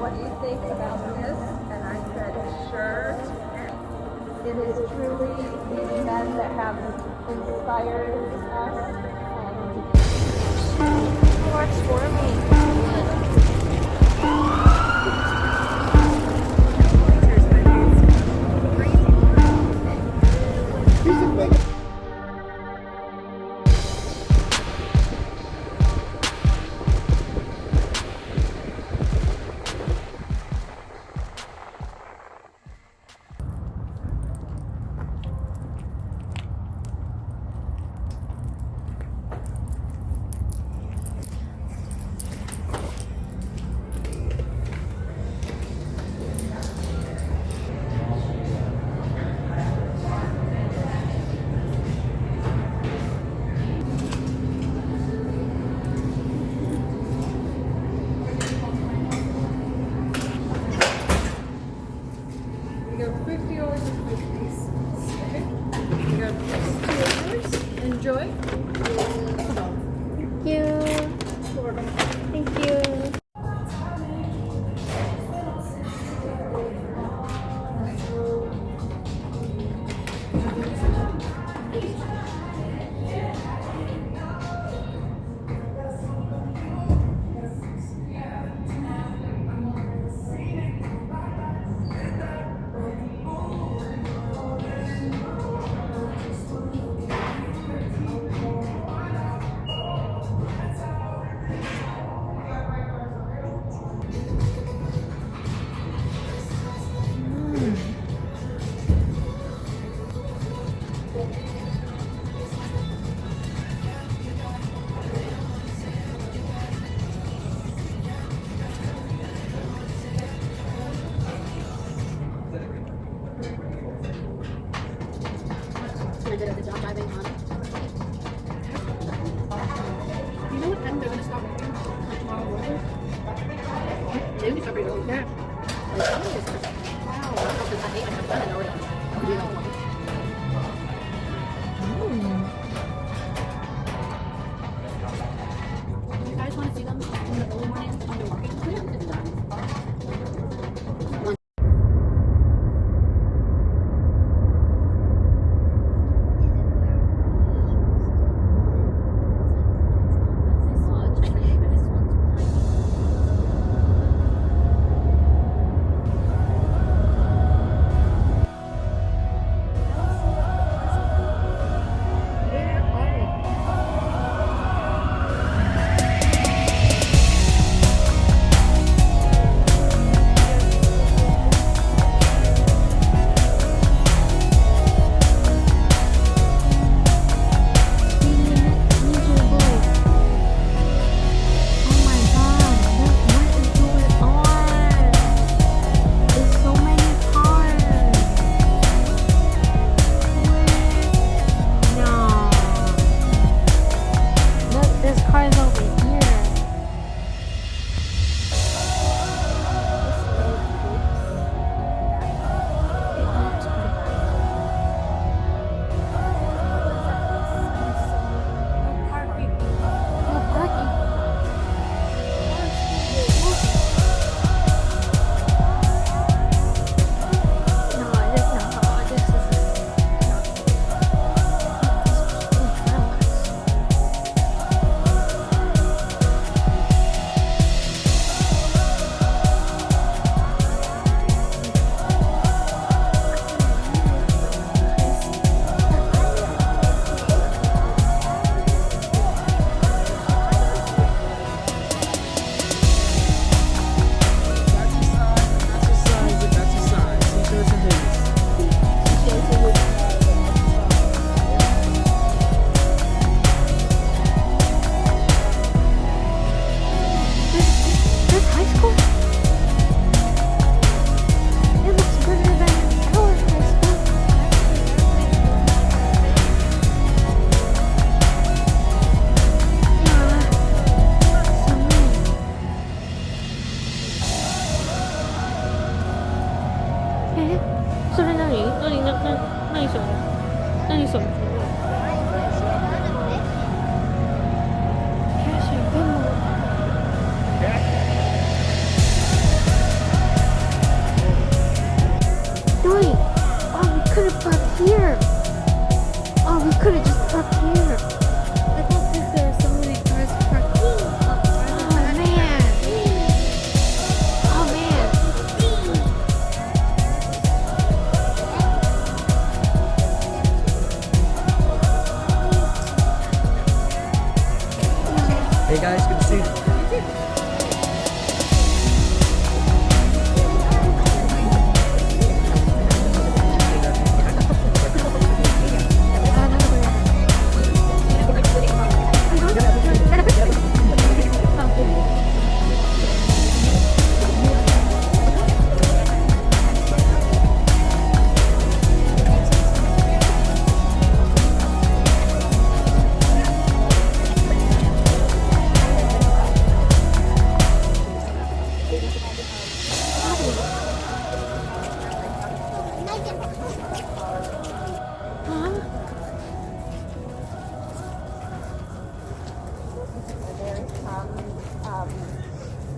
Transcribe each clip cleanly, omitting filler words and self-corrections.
what do you think about this? And I said, sure. It is truly these men that have inspired us. Watch for me. Hey guys, good to see you.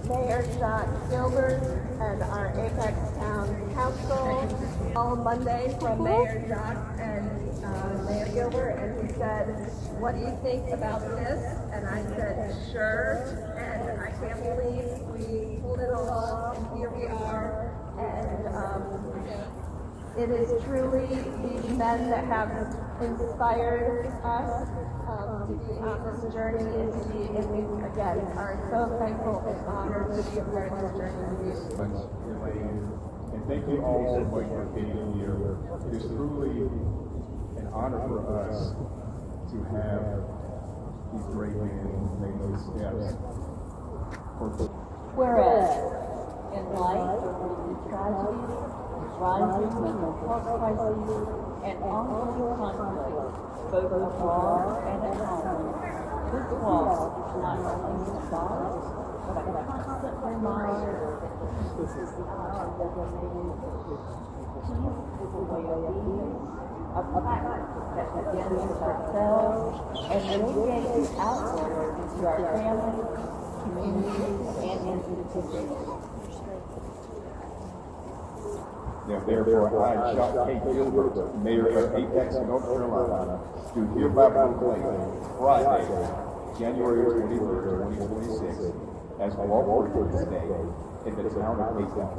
Mayor John Gilbert and our Apex Town Council all Monday from Mayor John and Mayor Gilbert, and he said, "What do you think about this?" And I said, "Sure." And I can't believe we pulled it all off, and here we are. And it is truly these men that have inspired us to be on this journey and to be, and we again are so thankful and honored to be a part of this journey with you. And thank you all so much for being here. It is truly an honor for us to have these great men make these steps. Whereas, in life, tragedies, rising mental health crises, and ongoing conflict, both abroad and at home, this walk is not only symbolic, but a constant reminder that this is the hour of devastating. Peace is a way of being, a practice that begins with ourselves and radiates outward into our families, communities, and institutions. Now, therefore, I, John K. Gilbert, Mayor of Apex, North Carolina, do hereby proclaim Friday, January 23rd, 2026, as Walk Workers' Day in the town of Apex,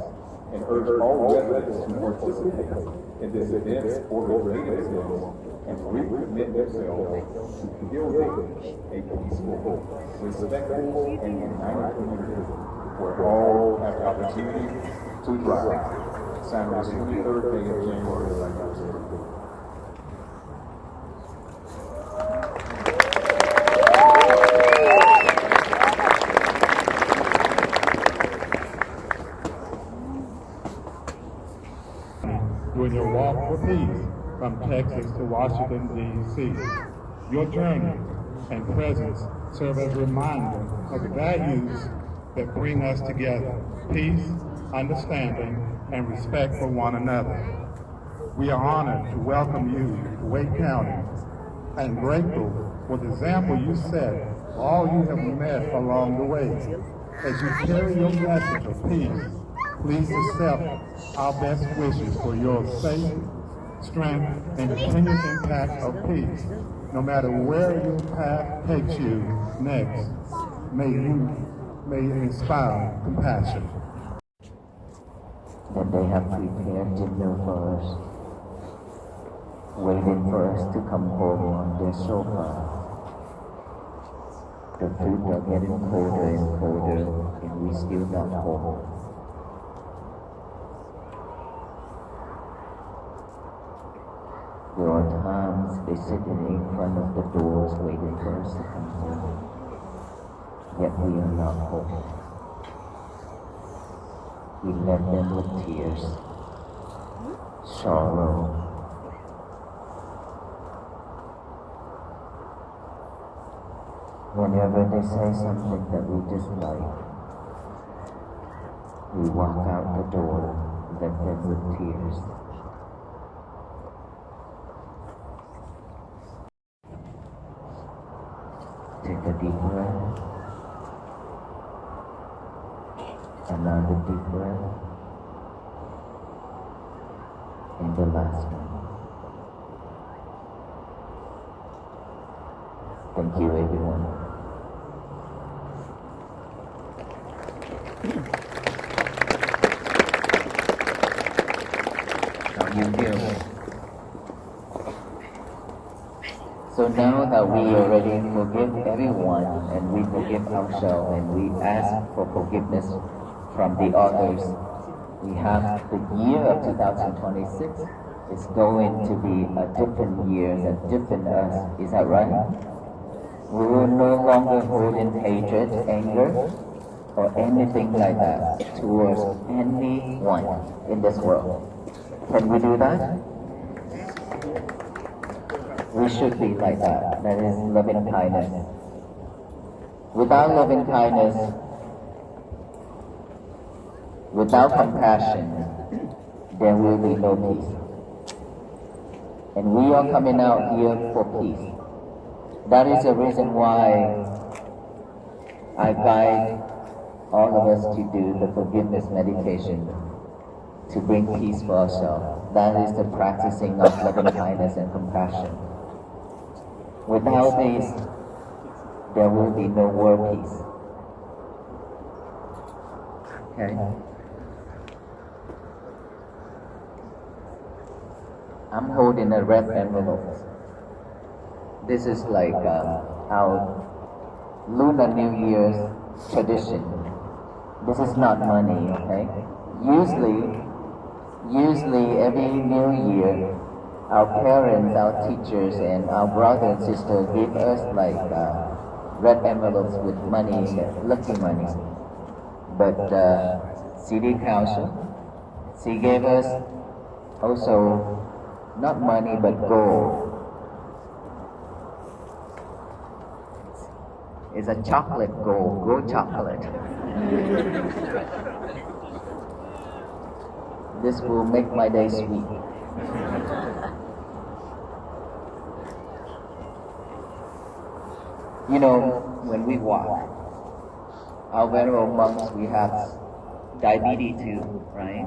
and urge all residents to participate in this event or related events and recommit themselves to building a peaceful, respectful, and united community where all have the opportunity to thrive. Signed on the 23rd day of January, like I said. During your walk for peace from Texas to Washington, D.C. Your journey and presence serve as a reminder of the values that bring us together: peace, understanding, and respect for one another. We are honored to welcome you to Wake County and grateful for the example you set for all you have met along the way. As you carry your message of peace, please accept our best wishes for your safe, strength, and continued impact of peace. No matter where your path takes you next, may inspire compassion. That they have prepared dinner for us, waiting for us to come home on their sofa. The food are getting colder and colder, and we still not home. There are times they sit in front of the doors waiting for us to come home, yet we are not home. We met them with tears, sorrow, whenever they say something that we dislike, we walk out the door, let them with tears. Take a deep breath. Another deep breath. And the last one. Thank you, everyone. How you feel? So now that we already forgive everyone and we forgive ourselves and we ask for forgiveness from the others, we have the year of 2026 is going to be a different year, a different us. Is that right? We will no longer hold in hatred, anger, or anything like that towards anyone in this world. Can we do that? We should be like that. That is loving kindness. Without loving kindness, without compassion, there will be no peace. And we are coming out here for peace. That is the reason why I guide all of us to do the forgiveness meditation to bring peace for ourselves. That is the practicing of loving kindness and compassion. Without this, there will be no world peace. Okay? I'm holding a red envelope. This is like our Lunar New Year's tradition. This is not money, okay? Usually every New Year, our parents, our teachers, and our brothers and sisters give us like red envelopes with money, lucky money. But City Council, she gave us also not money but gold. It's a chocolate gold chocolate. This will make my day sweet. You know, when we walk, our venerable monks, we have diabetes too, right?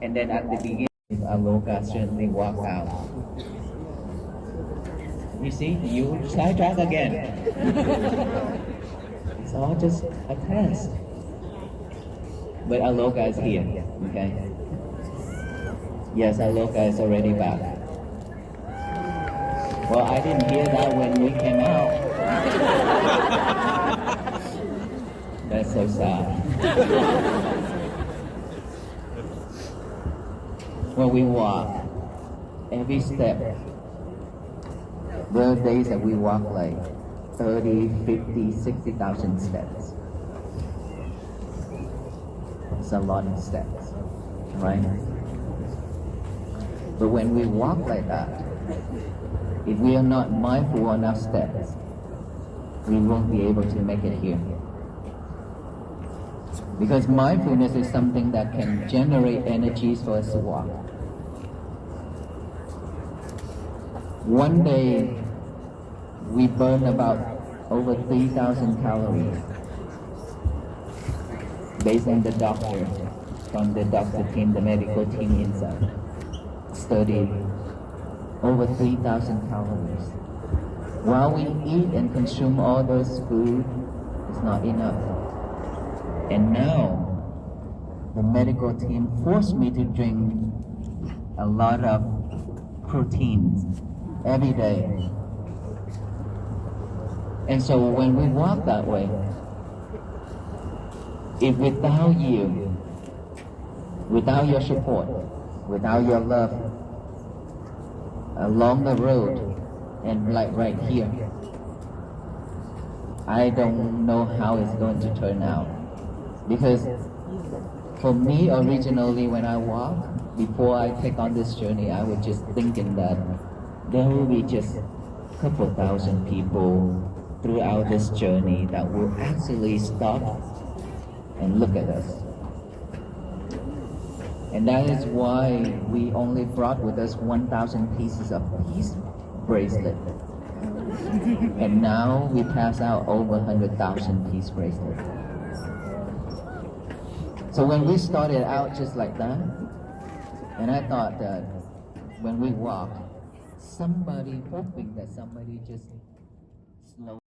And then at the beginning, Aloka certainly walk out. You see, you sidetrack again. It's all just a test. But Aloka is here, okay? Yes, Aloka is already back. Well, I didn't hear that when we came out. That's so sad. When we walk, every step, there are days that we walk like 30, 50, 60,000 steps. It's a lot of steps, right? But when we walk like that, if we are not mindful on our steps, we won't be able to make it here. Because mindfulness is something that can generate energies for us to walk. One day, we burn about over 3,000 calories based on the doctor, from the doctor team, the medical team inside, studied over 3,000 calories. While we eat and consume all those food, it's not enough. And now, the medical team forced me to drink a lot of proteins every day. And so when we walk that way, if without you, without your support, without your love, along the road, and like right here, I don't know how it's going to turn out. Because for me, originally when I walk, before I take on this journey, I was just thinking that there will be just a couple thousand people throughout this journey that will actually stop and look at us. And that is why we only brought with us 1,000 pieces of peace bracelet. And now we pass out over 100,000 peace bracelet. So when we started out just like that, and I thought that when we walk, somebody, hoping that somebody just slow.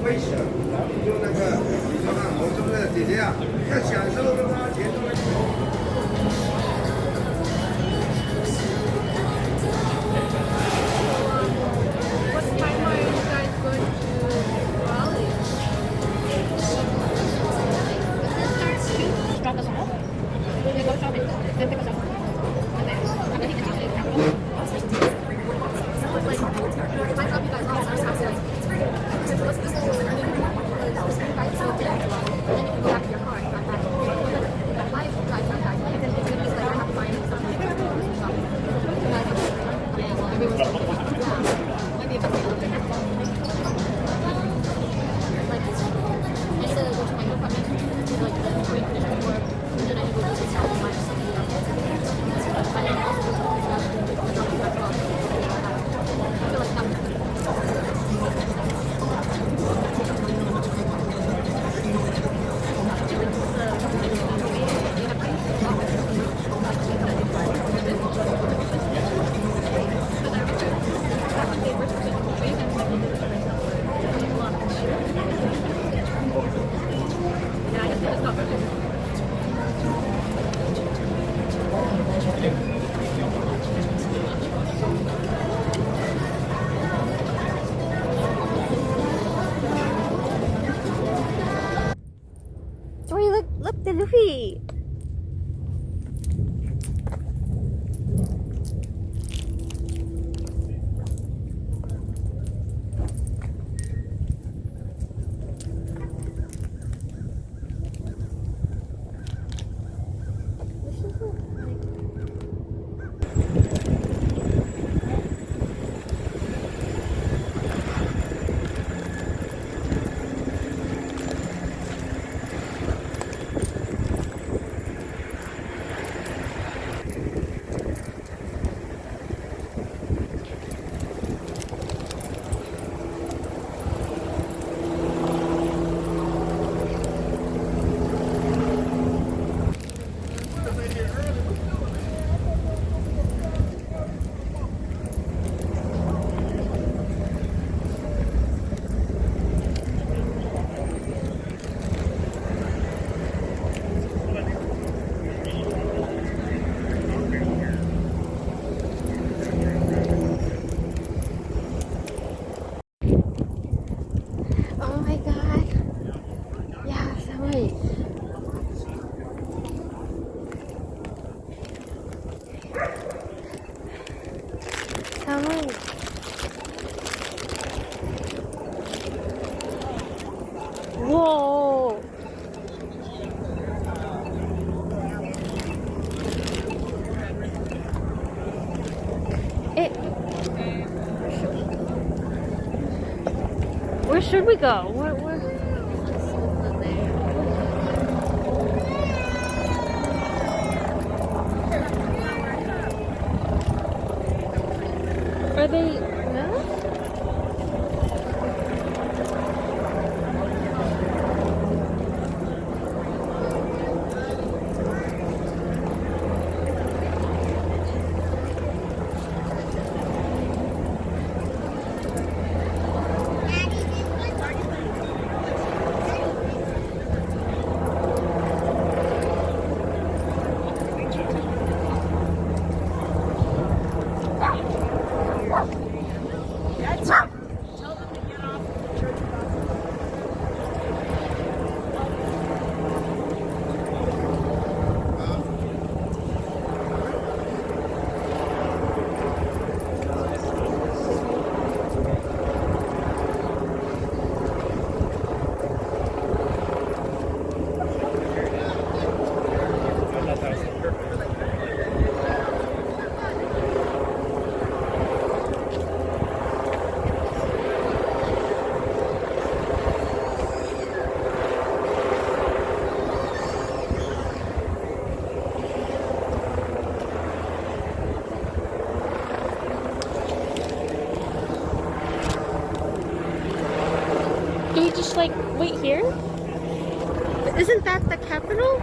会想，你就那个，你说那我是不是姐姐啊？要享受的吗？节奏。What time are you guys going to Raleigh? Drop us off. We go shopping. Then pick us up. And then I'm gonna take the capital. It might drop you guys off. I was asking. Because what's this whole and then you guys so dead. And then you can go back to your car and drive back. But why if you guys come back? And then it's gonna be like I have to find something to do. Everyone's yeah. Might be a bit like I need to go to my apartment to like the point or then I need to go to the town and find something else. I can also go to the I feel like that. Jory, look, the Luffy. Oh my god. Yeah, somebody. Someone. Whoa. Where should we go? Where? Are they? No? Do we just like wait here? Isn't that the capital?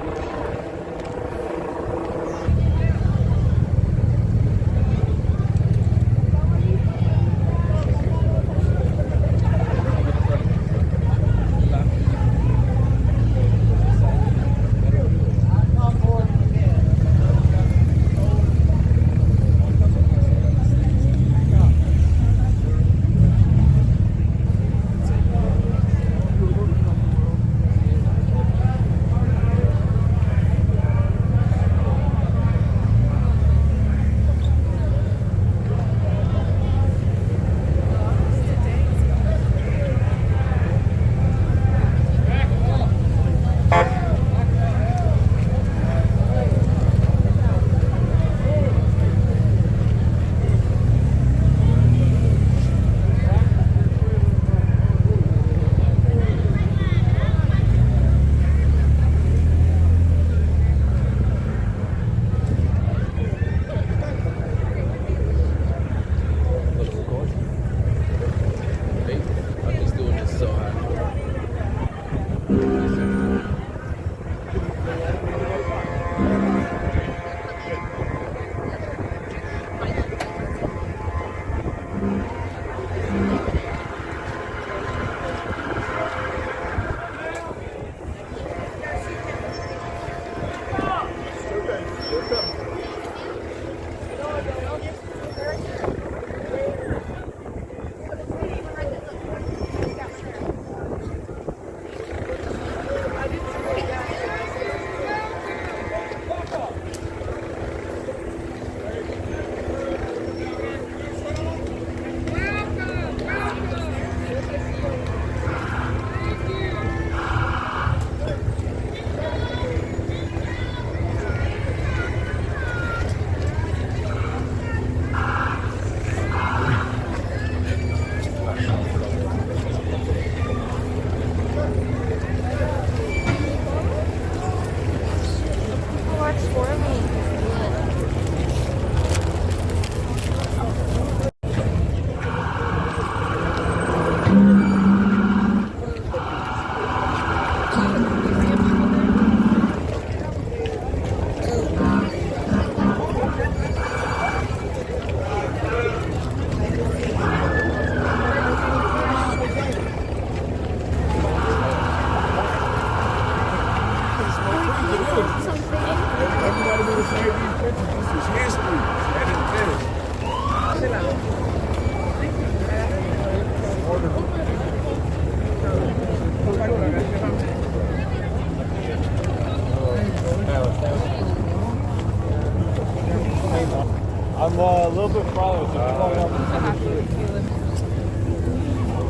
a little bit farther.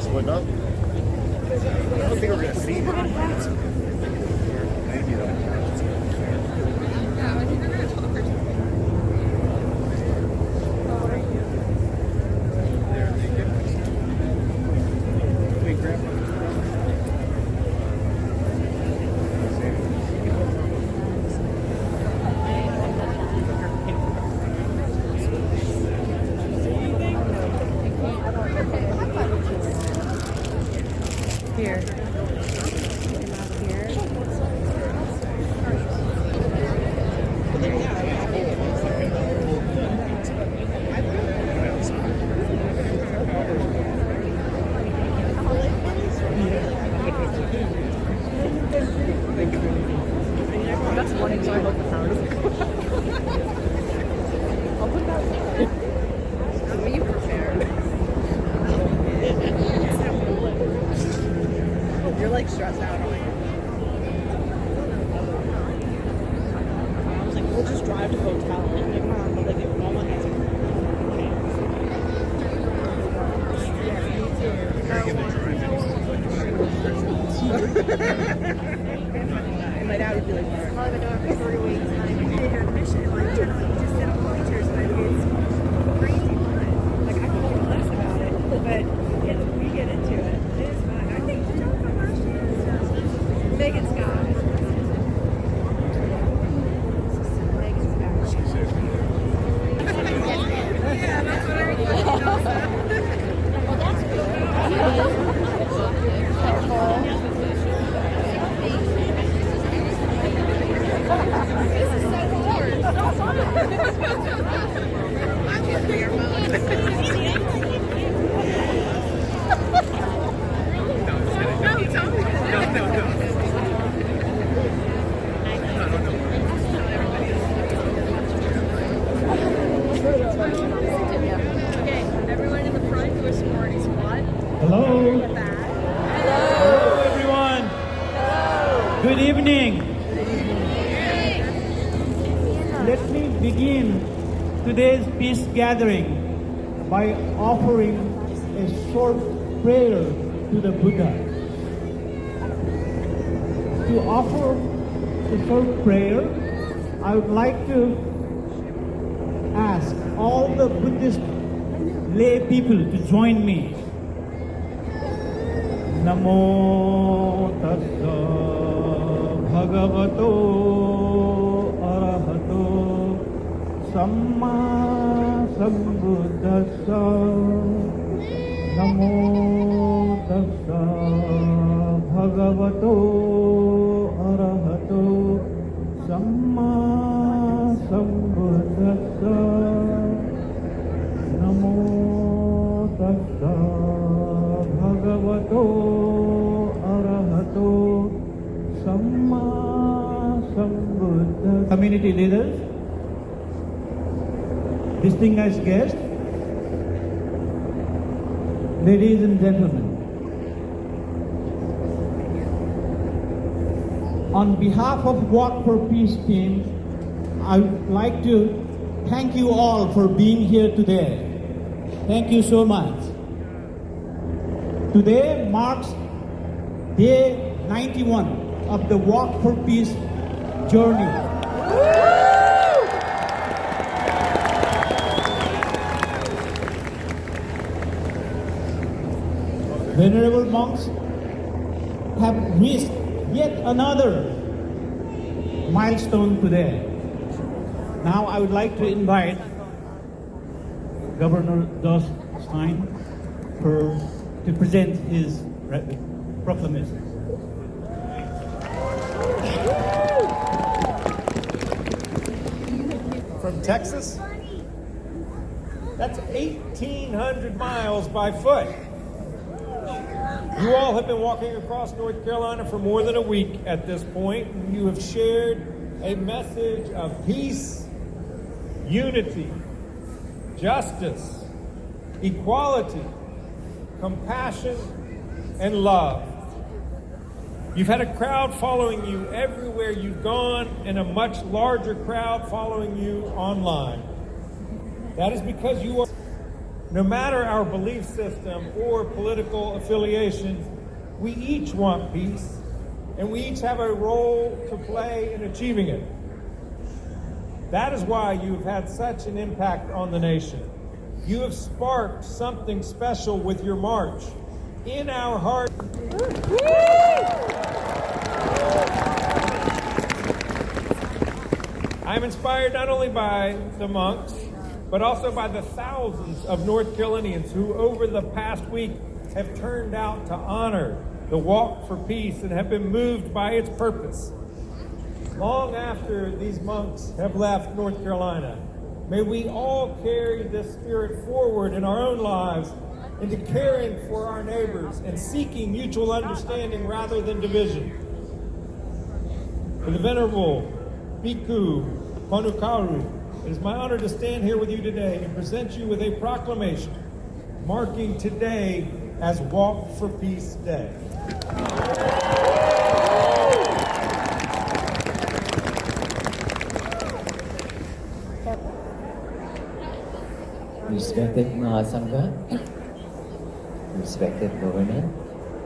Split up? I don't think we're going to see it. Maybe though. You're like stressed out. I was like, we'll just drive to the hotel. And like, Mom, but like, if no one has and my dad would be like, I've been doing it for 3 weeks. And I did your admission. Like, generally, you just sit on bleachers, but it's crazy fun. Like, I can care less about it, but if we get into it, it is fun. I think the joke from last year is Megan Scott. Megan Scott. Yeah, that's what everybody knows. Well, that's good. Okay, everyone in the front do a smarty squat. Hello. Back. Hello, everyone. Good evening. Let me begin today's peace gathering by offering a short prayer to the Buddha. To offer a short prayer, I would like to ask all the Buddhist lay people to join me. Namo tassa bhagavato arahato samma sambuddhassa. Namo tassa bhagavato arahato samma sambuddhassa. Namo tassa bhagavato arahato samma sambuddhassa. Community leaders, distinguished guests, ladies and gentlemen, on behalf of Walk for Peace team, I would like to thank you all for being here today. Thank you so much. Today marks day 91 of the Walk for Peace journey. Venerable monks have reached yet another milestone today. Now I would like to invite Governor Josh Stein to present his proclamation. From Texas? That's 1,800 miles by foot. You all have been walking across North Carolina for more than a week at this point. You have shared a message of peace, unity, justice, equality, compassion, and love. You've had a crowd following you everywhere you've gone and a much larger crowd following you online. That is because you are, no matter our belief system or political affiliation, we each want peace, and we each have a role to play in achieving it. That is why you have had such an impact on the nation. You have sparked something special with your march. In our heart. I'm inspired not only by the monks, but also by the thousands of North Carolinians who over the past week have turned out to honor the Walk for Peace and have been moved by its purpose. Long after these monks have left North Carolina, may we all carry this spirit forward in our own lives into caring for our neighbors and seeking mutual understanding rather than division. For the Venerable Bhikkhu Panukaru, it is my honor to stand here with you today and present you with a proclamation marking today as Walk for Peace Day. Respected Mahasangha, respected Governor,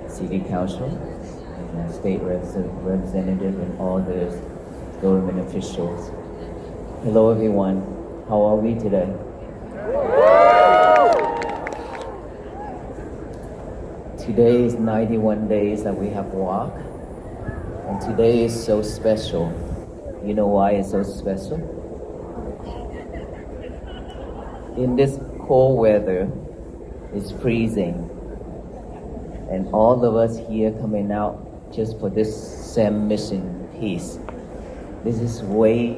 City Council, and State Representative, and all the government officials. Hello everyone, how are we today? Today is 91 days that we have walked, and today is so special. You know why it's so special? In this cold weather, it's freezing, and all of us here coming out just for this same mission, peace. This is way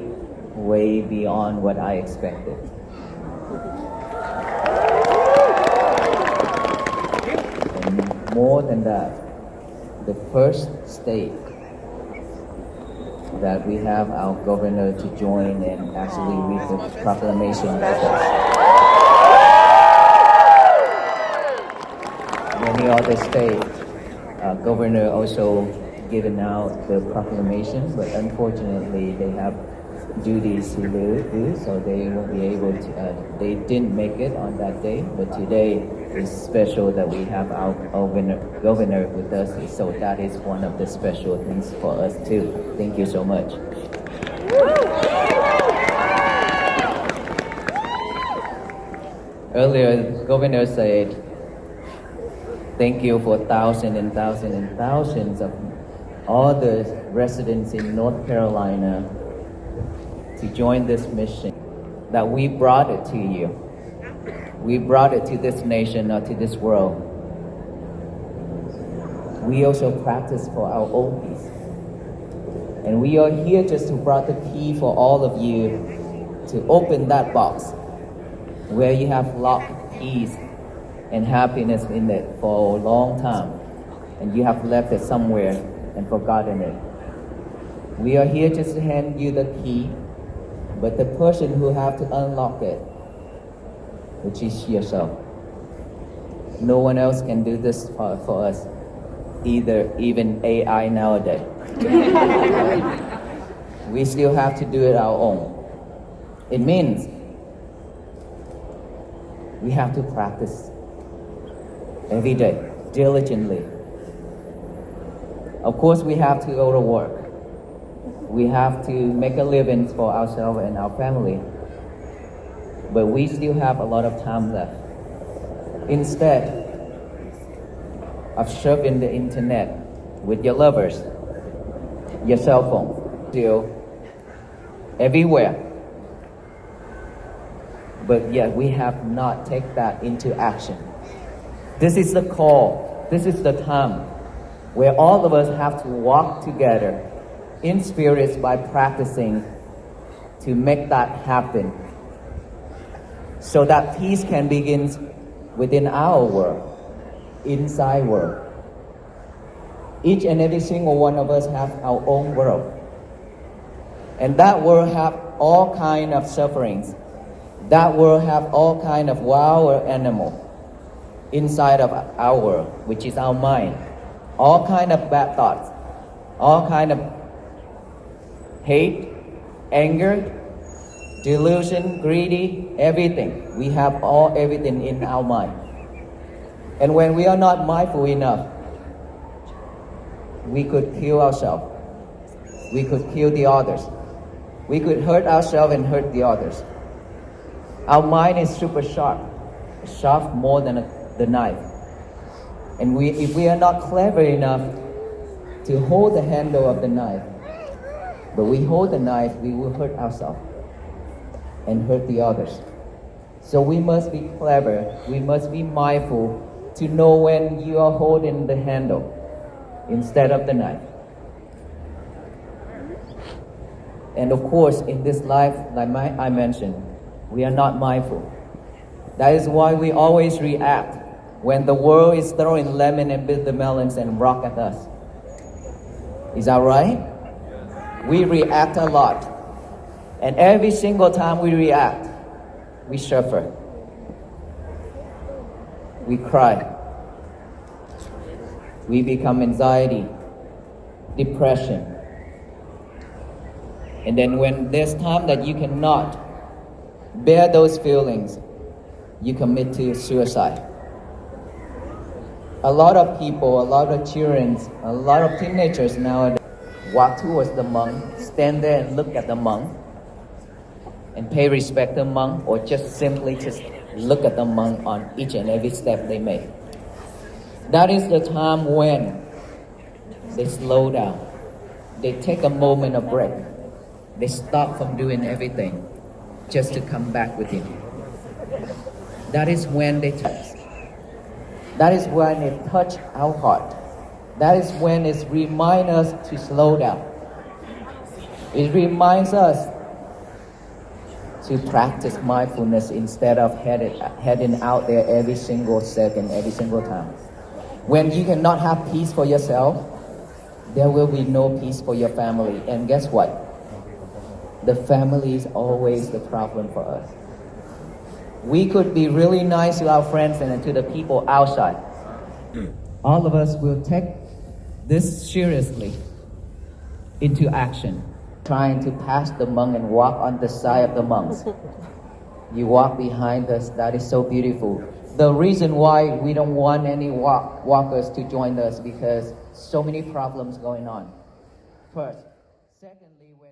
beyond what I expected. And more than that, the first state that we have our governor to join and actually read the proclamation with us. Many other states, governor also given out the proclamation, but unfortunately they have duties to do, so they won't be able to, they didn't make it on that day, but today is special that we have our governor with us, so that is one of the special things for us too. Thank you so much. Earlier, the governor said, thank you for thousands and thousands and thousands of all the residents in North Carolina to join this mission, that we brought it to you. We brought it to this nation or to this world. We also practice for our own peace. And we are here just to bring the key for all of you to open that box where you have locked peace and happiness in it for a long time, and you have left it somewhere and forgotten it. We are here just to hand you the key, but the person who have to unlock it, which is yourself. No one else can do this for us, even AI nowadays. We still have to do it our own. It means we have to practice every day, diligently. Of course, we have to go to work. We have to make a living for ourselves and our family. But we still have a lot of time left. Instead of surfing the internet with your lovers, your cell phone, still everywhere. But yet we have not taken that into action. This is the call. This is the time where all of us have to walk together in spirits by practicing to make that happen, so that peace can begin within our world, inside world. Each and every single one of us have our own world. And that world have all kind of sufferings. That world have all kind of wild animal inside of our world, which is our mind. All kind of bad thoughts, all kind of hate, anger, delusion, greedy, everything. We have everything in our mind. And when we are not mindful enough, we could kill ourselves. We could kill the others. We could hurt ourselves and hurt the others. Our mind is super sharp, sharp more than the knife. And if we are not clever enough to hold the handle of the knife, but we hold the knife, we will hurt ourselves and hurt the others. So we must be clever. We must be mindful to know when you are holding the handle instead of the knife. And of course, in this life, like I mentioned, we are not mindful. That is why we always react when the world is throwing lemon and bitter melons and rock at us. Is that right? We react a lot. And every single time we react, we suffer. We cry. We become anxiety, depression. And then when there's time that you cannot bear those feelings, you commit to suicide. A lot of people, a lot of children, a lot of teenagers nowadays walk towards the monk, stand there and look at the monk, and pay respect to the monk, or just look at the monk on each and every step they make. That is the time when they slow down. They take a moment of break. They stop from doing everything just to come back with him. That is when they touch. That is when it touch our heart. That is when it reminds us to slow down. It reminds us to practice mindfulness instead of heading out there every single second, every single time. When you cannot have peace for yourself, there will be no peace for your family. And guess what? The family is always the problem for us. We could be really nice to our friends and to the people outside. All of us will take this seriously into action. Trying to pass the monk and walk on the side of the monks. You walk behind us, that is so beautiful. The reason why we don't want any walkers to join us because so many problems going on. First. Secondly, when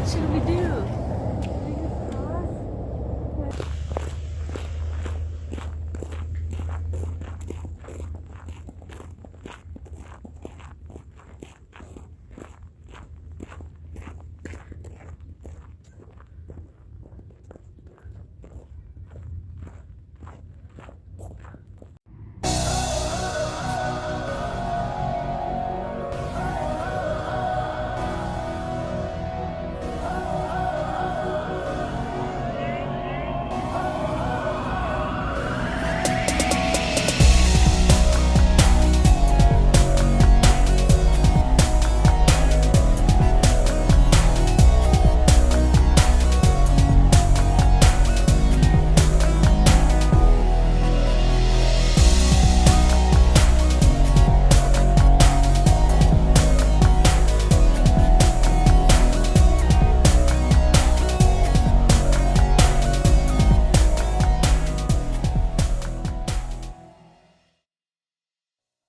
should we do?